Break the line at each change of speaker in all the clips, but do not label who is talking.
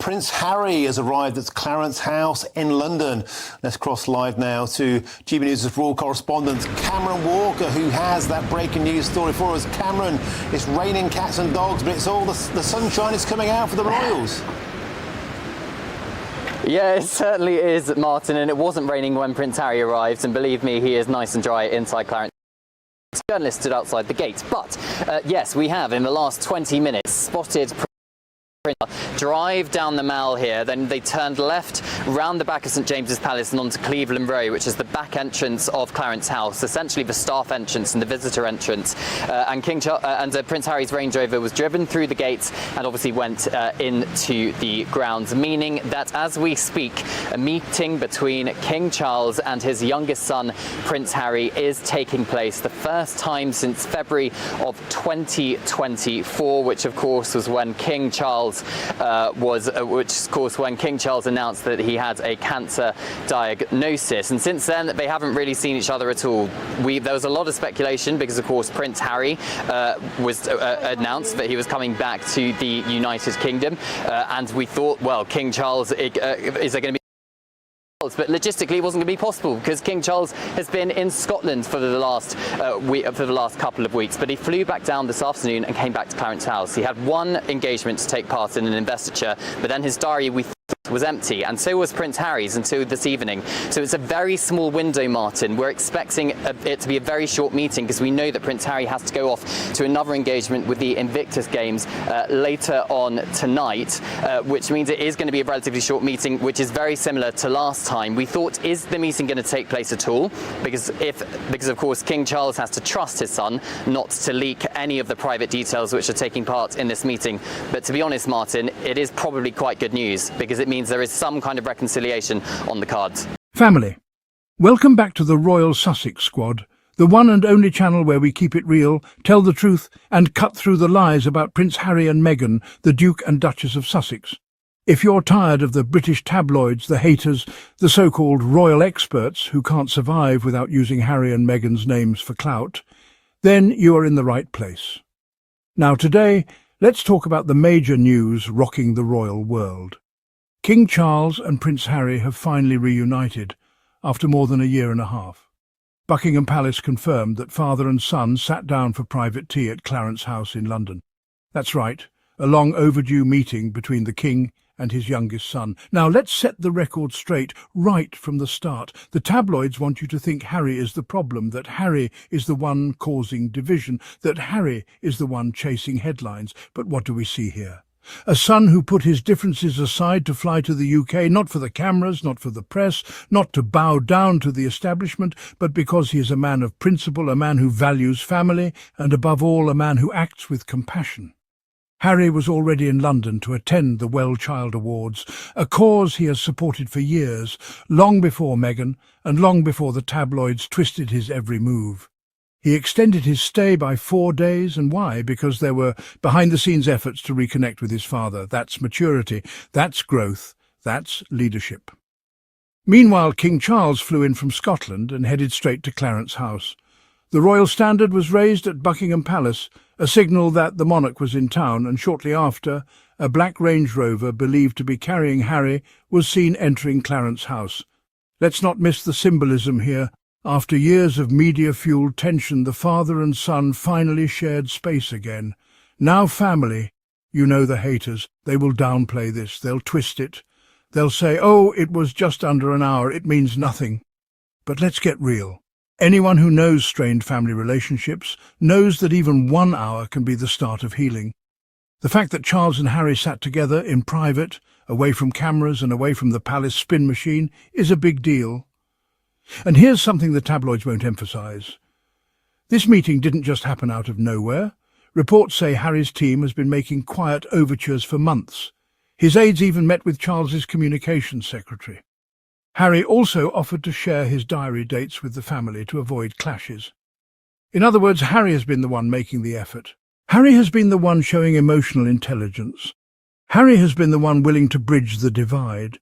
Prince Harry has arrived at Clarence House in London. Let's cross live now to GB News' royal correspondent Cameron Walker, who has that breaking news story for us. Cameron, it's raining cats and dogs, but it's all the sunshine is coming out for the royals.
Yeah, it certainly is, Martin, and it wasn't raining when Prince Harry arrived, and believe me, he is nice and dry inside Clarence. Journalists stood outside the gate, but yes, we have in the last 20 minutes spotted drive down the Mall here, then they turned left round the back of St James's Palace and onto Cleveland Row, which is the back entrance of Clarence House, essentially the staff entrance and the visitor entrance. And Prince Harry's Range Rover was driven through the gates and obviously went into the grounds, meaning that as we speak, a meeting between King Charles and his youngest son, Prince Harry, is taking place. The first time since February of 2024, which of course was when King Charles when King Charles announced that he had a cancer diagnosis, and since then they haven't really seen each other at all. There was a lot of speculation because of course Prince Harry was announced that he was coming back to the United Kingdom, and we thought, well, King Charles, is there going to be? But logistically it wasn't going to be possible because King Charles has been in Scotland for the last couple of weeks, but he flew back down this afternoon and came back to Clarence House. He had one engagement to take part in an investiture, but then his diary was empty, and so was Prince Harry's until this evening. So it's a very small window, Martin. We're expecting it to be a very short meeting because we know that Prince Harry has to go off to another engagement with the Invictus Games later on tonight, which means it is going to be a relatively short meeting, which is very similar to last time. We thought, is the meeting going to take place at all? Because of course King Charles has to trust his son not to leak any of the private details which are taking part in this meeting. But to be honest, Martin, it is probably quite good news because it means there is some kind of reconciliation on the cards.
Family, welcome back to the Royal Sussex Squad, the one and only channel where we keep it real, tell the truth and cut through the lies about Prince Harry and Meghan, the Duke and Duchess of Sussex. If you're tired of the British tabloids, the haters, the so-called royal experts who can't survive without using Harry and Meghan's names for clout, then you are in the right place. Now today, let's talk about the major news rocking the royal world. King Charles and Prince Harry have finally reunited after more than a year and a half. Buckingham Palace confirmed that father and son sat down for private tea at Clarence House in London. That's right, a long overdue meeting between the king and his youngest son. Now let's set the record straight right from the start. The tabloids want you to think Harry is the problem, that Harry is the one causing division, that Harry is the one chasing headlines. But what do we see here? A son who put his differences aside to fly to the UK, not for the cameras, not for the press, not to bow down to the establishment, but because he is a man of principle, a man who values family, and above all, a man who acts with compassion. Harry was already in London to attend the Well Child Awards, a cause he has supported for years, long before Meghan and long before the tabloids twisted his every move. He extended his stay by 4 days, and why? Because there were behind-the-scenes efforts to reconnect with his father. That's maturity, that's growth, that's leadership. Meanwhile, King Charles flew in from Scotland and headed straight to Clarence House. The royal standard was raised at Buckingham Palace, a signal that the monarch was in town, and shortly after, a black Range Rover believed to be carrying Harry was seen entering Clarence House. Let's not miss the symbolism here. After years of media-fueled tension, the father and son finally shared space again. Now family, you know the haters, they will downplay this, they'll twist it. They'll say, oh, it was just under an hour, it means nothing. But let's get real. Anyone who knows strained family relationships knows that even 1 hour can be the start of healing. The fact that Charles and Harry sat together in private, away from cameras and away from the palace spin machine, is a big deal. And here's something the tabloids won't emphasise. This meeting didn't just happen out of nowhere. Reports say Harry's team has been making quiet overtures for months. His aides even met with Charles's communications secretary. Harry also offered to share his diary dates with the family to avoid clashes. In other words, Harry has been the one making the effort. Harry has been the one showing emotional intelligence. Harry has been the one willing to bridge the divide.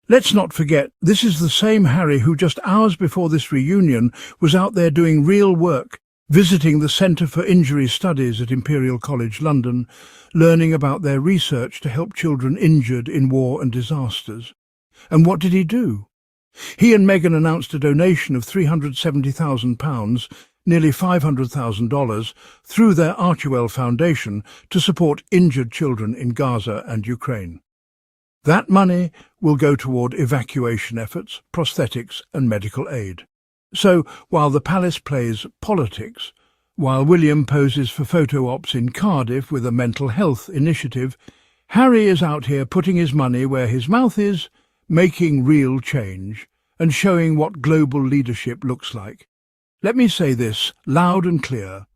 Let's not forget, this is the same Harry who just hours before this reunion was out there doing real work, visiting the Centre for Injury Studies at Imperial College London, learning about their research to help children injured in war and disasters. And what did he do? He and Meghan announced a donation of £370,000, nearly $500,000, through their Archewell Foundation to support injured children in Gaza and Ukraine. That money will go toward evacuation efforts, prosthetics and medical aid. So, while the palace plays politics, while William poses for photo ops in Cardiff with a mental health initiative, Harry is out here putting his money where his mouth is, making real change and showing what global leadership looks like. Let me say this loud and clear.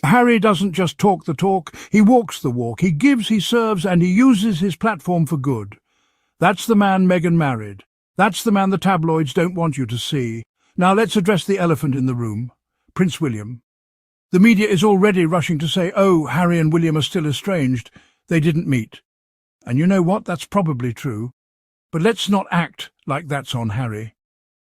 Harry doesn't just talk the talk, he walks the walk. He gives, he serves, and he uses his platform for good. That's the man Meghan married. That's the man the tabloids don't want you to see. Now let's address the elephant in the room, Prince William. The media is already rushing to say, oh, Harry and William are still estranged. They didn't meet. And you know what? That's probably true. But let's not act like that's on Harry.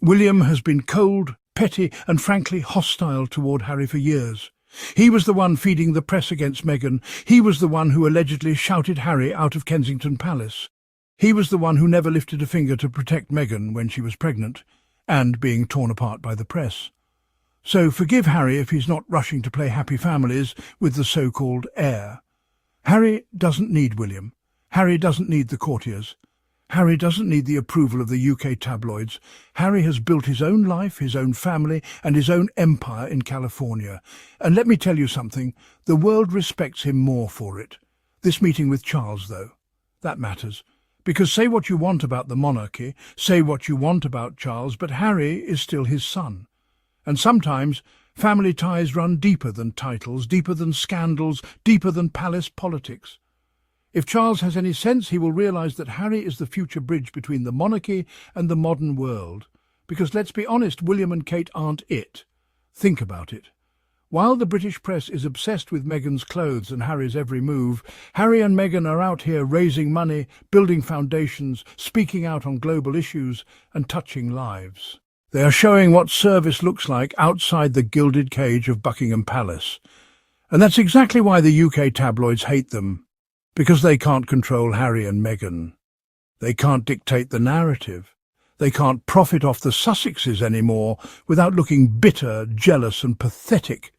William has been cold, petty and frankly hostile toward Harry for years. He was the one feeding the press against Meghan. He was the one who allegedly shouted Harry out of Kensington Palace. He was the one who never lifted a finger to protect Meghan when she was pregnant and being torn apart by the press. So forgive Harry if he's not rushing to play happy families with the so-called heir. Harry doesn't need William. Harry doesn't need the courtiers. Harry doesn't need the approval of the UK tabloids. Harry has built his own life, his own family, and his own empire in California. And let me tell you something, the world respects him more for it. This meeting with Charles, though, that matters. Because say what you want about the monarchy, say what you want about Charles, but Harry is still his son. And sometimes family ties run deeper than titles, deeper than scandals, deeper than palace politics. If Charles has any sense, he will realise that Harry is the future bridge between the monarchy and the modern world. Because let's be honest, William and Kate aren't it. Think about it. While the British press is obsessed with Meghan's clothes and Harry's every move, Harry and Meghan are out here raising money, building foundations, speaking out on global issues and touching lives. They are showing what service looks like outside the gilded cage of Buckingham Palace. And that's exactly why the UK tabloids hate them. Because they can't control Harry and Meghan. They can't dictate the narrative. They can't profit off the Sussexes anymore without looking bitter, jealous and pathetic.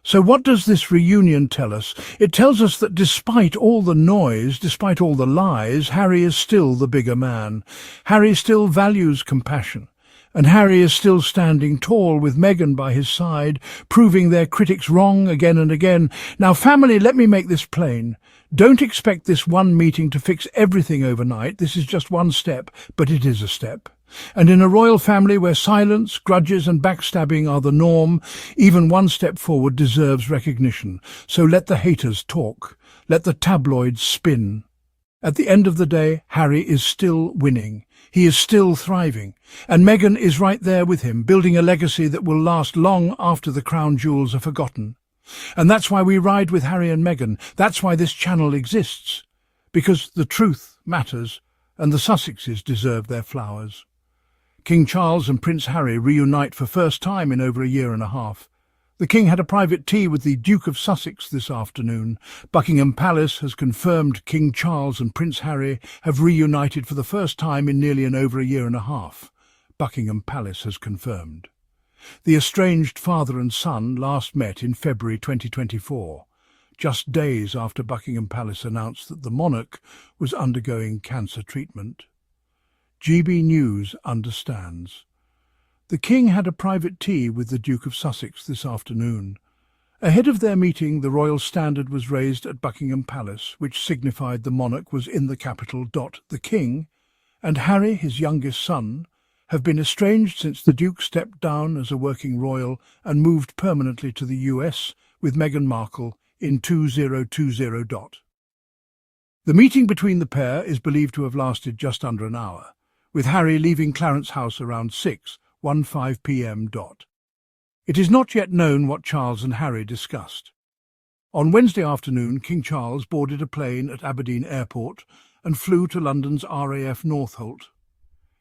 So what does this reunion tell us? It tells us that despite all the noise, despite all the lies, Harry is still the bigger man. Harry still values compassion. And Harry is still standing tall with Meghan by his side, proving their critics wrong again and again. Now, family, let me make this plain. Don't expect this one meeting to fix everything overnight. This is just one step, but it is a step. And in a royal family where silence, grudges and backstabbing are the norm, even one step forward deserves recognition. So let the haters talk. Let the tabloids spin. At the end of the day, Harry is still winning. He is still thriving. And Meghan is right there with him, building a legacy that will last long after the crown jewels are forgotten. And that's why we ride with Harry and Meghan. That's why this channel exists. Because the truth matters, and the Sussexes deserve their flowers. King Charles and Prince Harry reunite for first time in over a year and a half. The King had a private tea with the Duke of Sussex this afternoon. Buckingham Palace has confirmed King Charles and Prince Harry have reunited for the first time in nearly over a year and a half. Buckingham Palace has confirmed. The estranged father and son last met in February 2024, just days after Buckingham Palace announced that the monarch was undergoing cancer treatment. GB News understands. The King had a private tea with the Duke of Sussex this afternoon. Ahead of their meeting, the royal standard was raised at Buckingham Palace, which signified the monarch was in the capital. The King and Harry, his youngest son, have been estranged since the Duke stepped down as a working royal and moved permanently to the US with Meghan Markle in 2020. The meeting between the pair is believed to have lasted just under an hour, with Harry leaving Clarence House around 6:15 p.m. It is not yet known what Charles and Harry discussed. On Wednesday afternoon, King Charles boarded a plane at Aberdeen Airport and flew to London's RAF Northolt.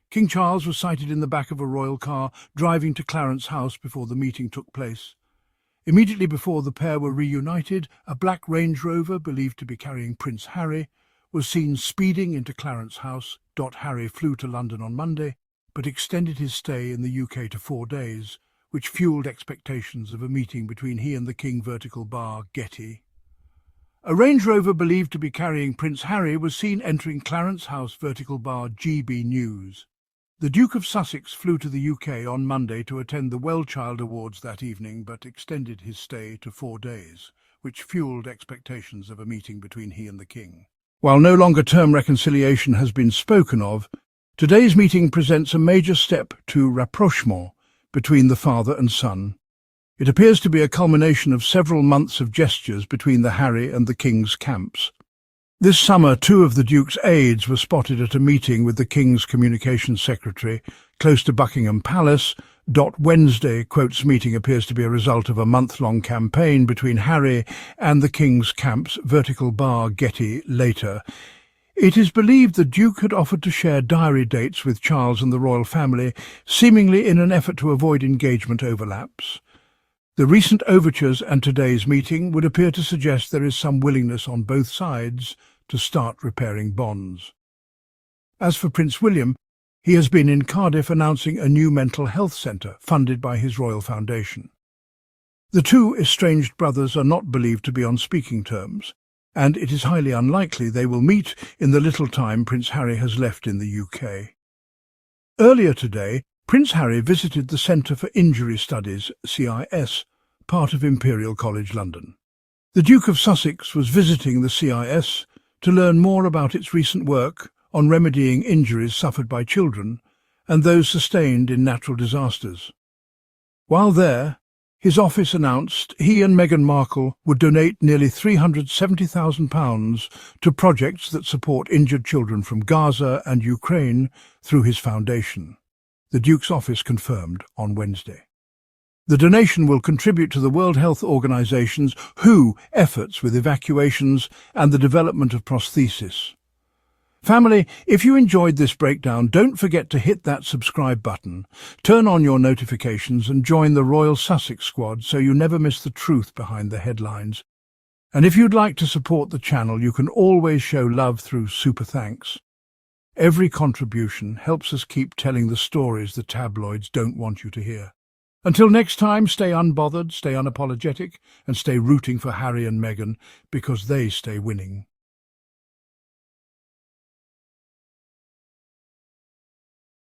King Charles was sighted in the back of a royal car driving to Clarence House before the meeting took place. Immediately before the pair were reunited, a black Range Rover, believed to be carrying Prince Harry, was seen speeding into Clarence House. Harry flew to London on Monday, but extended his stay in the UK to 4 days, which fuelled expectations of a meeting between he and the King vertical bar Getty. A Range Rover believed to be carrying Prince Harry was seen entering Clarence House vertical bar GB News. The Duke of Sussex flew to the UK on Monday to attend the Well-Child Awards that evening, but extended his stay to 4 days, which fuelled expectations of a meeting between he and the King. While no longer-term reconciliation has been spoken of, today's meeting presents a major step to rapprochement between the father and son. It appears to be a culmination of several months of gestures between the Harry and the King's camps. This summer, 2 of the Duke's aides were spotted at a meeting with the King's Communications Secretary close to Buckingham Palace. Wednesday quotes meeting appears to be a result of a month-long campaign between Harry and the King's camp's vertical bar Getty later. It is believed the Duke had offered to share diary dates with Charles and the royal family, seemingly in an effort to avoid engagement overlaps. The recent overtures and today's meeting would appear to suggest there is some willingness on both sides to start repairing bonds. As for Prince William, he has been in Cardiff announcing a new mental health centre funded by his royal foundation. The 2 estranged brothers are not believed to be on speaking terms, and it is highly unlikely they will meet in the little time Prince Harry has left in the UK. Earlier today, Prince Harry visited the Centre for Injury Studies, CIS, part of Imperial College London. The Duke of Sussex was visiting the CIS to learn more about its recent work on remedying injuries suffered by children and those sustained in natural disasters. While there, his office announced he and Meghan Markle would donate nearly £370,000 to projects that support injured children from Gaza and Ukraine through his foundation, the Duke's office confirmed on Wednesday. The donation will contribute to the World Health Organization's WHO efforts with evacuations and the development of prosthesis. Family, if you enjoyed this breakdown, don't forget to hit that subscribe button, turn on your notifications and join the Royal Sussex Squad so you never miss the truth behind the headlines. And if you'd like to support the channel, you can always show love through super thanks. Every contribution helps us keep telling the stories the tabloids don't want you to hear. Until next time, stay unbothered, stay unapologetic, and stay rooting for Harry and Meghan because they stay winning.